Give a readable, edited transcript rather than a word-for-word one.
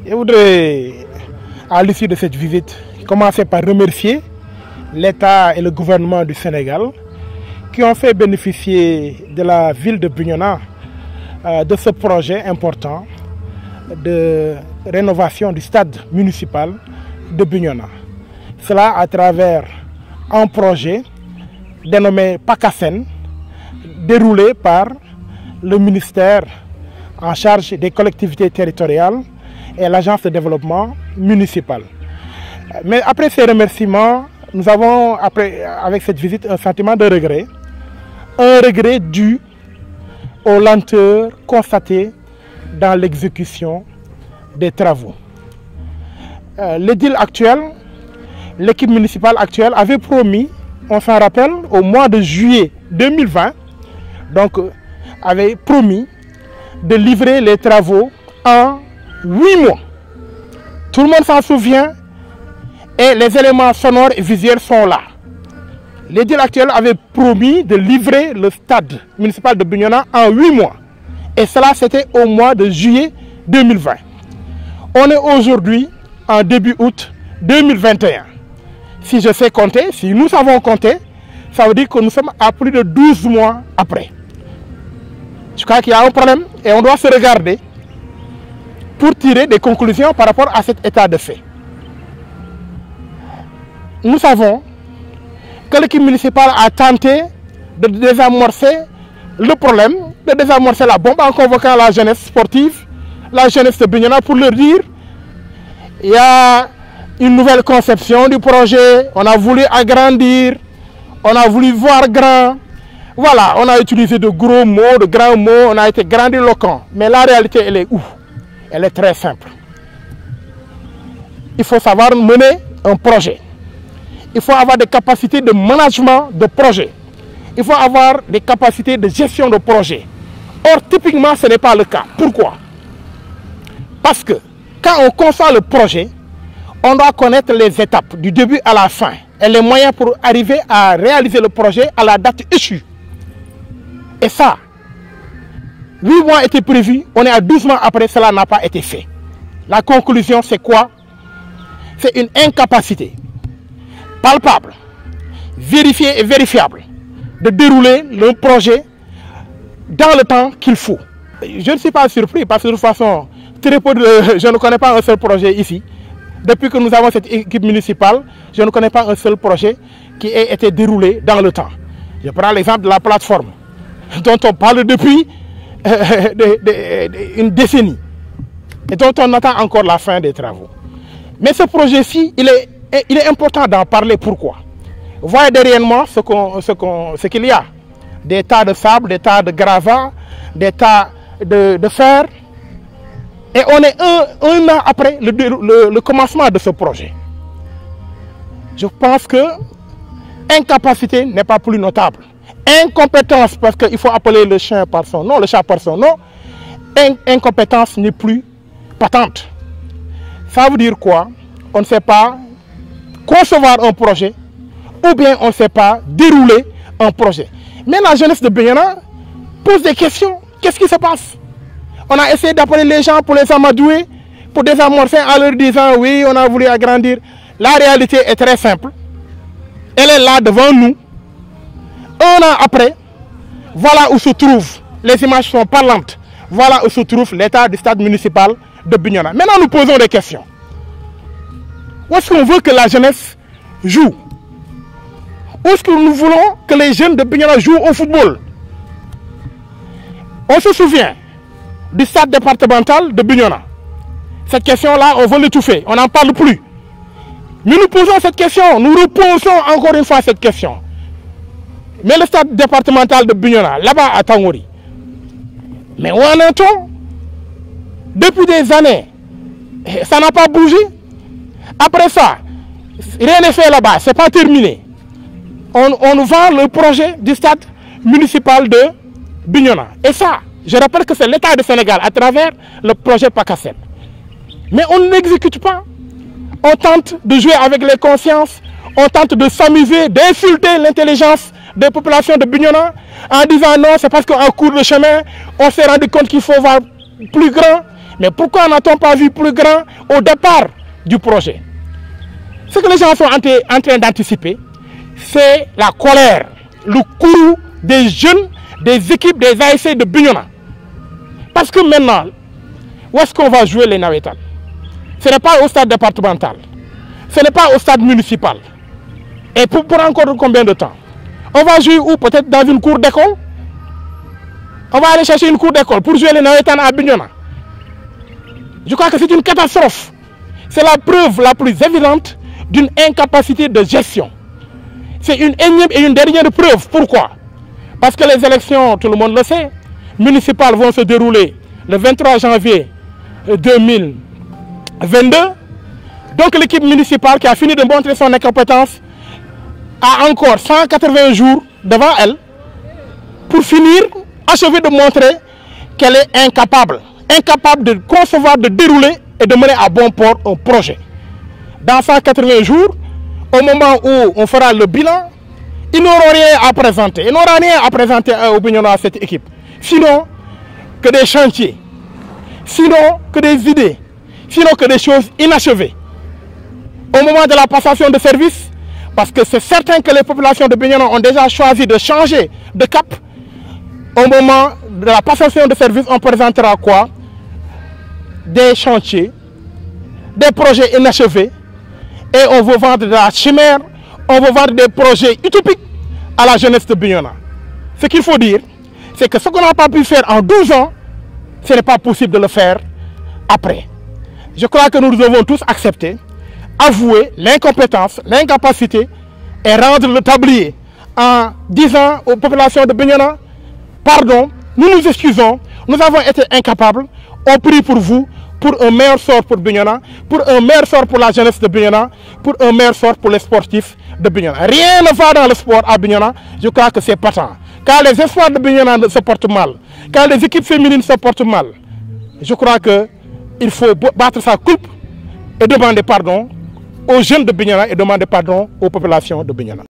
Je voudrais, à l'issue de cette visite, commencer par remercier l'État et le gouvernement du Sénégal qui ont fait bénéficier de la ville de Bignona de ce projet important de rénovation du stade municipal de Bignona. Cela à travers un projet dénommé PACASEN, déroulé par le ministère en charge des collectivités territoriales et l'agence de développement municipal. Mais après ces remerciements, nous avons, avec cette visite, un sentiment de regret. Un regret dû aux lenteurs constatées dans l'exécution des travaux. L'édile actuel, l'équipe municipale actuelle avait promis, on s'en rappelle, au mois de juillet 2020, donc avait promis de livrer les travaux en 8 mois. Tout le monde s'en souvient et les éléments sonores et visuels sont là. L'édile actuel avait promis de livrer le stade municipal de Bignona en 8 mois. Et cela, c'était au mois de juillet 2020. On est aujourd'hui en début août 2021. Si je sais compter, si nous savons compter, ça veut dire que nous sommes à plus de 12 mois après. Je crois qu'il y a un problème et on doit se regarder pour tirer des conclusions par rapport à cet état de fait. Nous savons que l'équipe municipale a tenté de désamorcer le problème, de désamorcer la bombe en convoquant la jeunesse sportive, la jeunesse de Bignona pour leur dire il y a une nouvelle conception du projet, on a voulu agrandir, on a voulu voir grand. Voilà, on a utilisé de gros mots, de grands mots, on a été grandiloquent. Mais la réalité, elle est où? Elle est très simple. Il faut savoir mener un projet. Il faut avoir des capacités de management de projet. Il faut avoir des capacités de gestion de projet. Or, typiquement, ce n'est pas le cas. Pourquoi? Parce que quand on conçoit le projet, on doit connaître les étapes du début à la fin et les moyens pour arriver à réaliser le projet à la date échue. Et ça, 8 mois étaient prévus, on est à 12 mois après, cela n'a pas été fait. La conclusion, c'est quoi? C'est une incapacité palpable, vérifiée et vérifiable de dérouler le projet dans le temps qu'il faut. Je ne suis pas surpris parce que de toute façon, je ne connais pas un seul projet ici. Depuis que nous avons cette équipe municipale, je ne connais pas un seul projet qui ait été déroulé dans le temps. Je prends l'exemple de la plateforme dont on parle depuis une décennie et dont on attend encore la fin des travaux. Mais ce projet-ci, il est important d'en parler. Pourquoi? Voyez derrière moi ce qu'il y a. Des tas de sable, des tas de gravats, des tas de fer. Et on est un an après le commencement de ce projet. Je pense que incapacité n'est pas plus notable. Incompétence, parce qu'il faut appeler le chien par son nom, le chat par son nom. Incompétence n'est plus patente. Ça veut dire quoi? On ne sait pas concevoir un projet ou bien on ne sait pas dérouler un projet. Mais la jeunesse de Bignona pose des questions. Qu'est-ce qui se passe? On a essayé d'appeler les gens pour les amadouer, pour désamorcer en leur disant oui, on a voulu agrandir. La réalité est très simple. Elle est là devant nous. Un an après, voilà où se trouvent, les images sont parlantes, voilà où se trouve l'état du stade municipal de Bignona. Maintenant, nous posons des questions. Où est-ce qu'on veut que la jeunesse joue? Où est-ce que nous voulons que les jeunes de Bignona jouent au football? On se souvient du stade départemental de Bignona. Cette question-là, on veut l'étouffer, on n'en parle plus. Mais nous posons cette question, nous reposons encore une fois cette question. Mais le stade départemental de Bignona, là-bas à Tangori, mais où en est-on? Depuis des années, ça n'a pas bougé. Après ça, rien n'est fait là-bas, c'est pas terminé. On nous vend le projet du stade municipal de Bignona. Et ça, je rappelle que c'est l'État du Sénégal à travers le projet PACASEN. Mais on ne l'exécute pas. On tente de jouer avec les consciences, on tente de s'amuser, d'insulter l'intelligence des populations de Bignona en disant non, c'est parce qu'en cours de chemin, on s'est rendu compte qu'il faut voir plus grand. Mais pourquoi n'a-t-on pas vu plus grand au départ du projet? Ce que les gens sont en train d'anticiper, c'est la colère, le courroux des jeunes, des équipes, des ASC de Bignona. Parce que maintenant, où est-ce qu'on va jouer les navétanes? Ce n'est pas au stade départemental, ce n'est pas au stade municipal. Et pour encore combien de temps? On va jouer où? Peut-être dans une cour d'école? On va aller chercher une cour d'école pour jouer les navétanes à Bignona. Je crois que c'est une catastrophe. C'est la preuve la plus évidente d'une incapacité de gestion. C'est une énième et une dernière preuve. Pourquoi? Parce que les élections, tout le monde le sait, municipales vont se dérouler le 23 janvier 2022. Donc l'équipe municipale qui a fini de montrer son incompétence a encore 180 jours devant elle pour finir, achever de montrer qu'elle est incapable de concevoir, de dérouler et de mener à bon port un projet. Dans 180 jours, au moment où on fera le bilan, ils n'auront rien à présenter. Ils n'auront rien à présenter au Bignona à cette équipe. Sinon que des chantiers, sinon que des idées, sinon que des choses inachevées. Au moment de la passation de service, parce que c'est certain que les populations de Bignona ont déjà choisi de changer de cap, au moment de la passation de service, on présentera quoi? Des chantiers, des projets inachevés, et on veut vendre de la chimère, on veut vendre des projets utopiques à la jeunesse de Bignona. Ce qu'il faut dire, c'est que ce qu'on n'a pas pu faire en 12 ans, ce n'est pas possible de le faire après. Je crois que nous devons tous accepter, avouer l'incompétence, l'incapacité et rendre le tablier en disant aux populations de Bignona, pardon, nous nous excusons, nous avons été incapables, on prie pour vous, pour un meilleur sort pour Bignona, pour un meilleur sort pour la jeunesse de Bignona, pour un meilleur sort pour les sportifs de Bignona. Rien ne va dans le sport à Bignona, je crois que c'est patent. Quand les espoirs de Bignona se portent mal, quand les équipes féminines se portent mal, je crois qu'il faut battre sa coupe et demander pardon aux jeunes de Bignona et demander pardon aux populations de Bignona.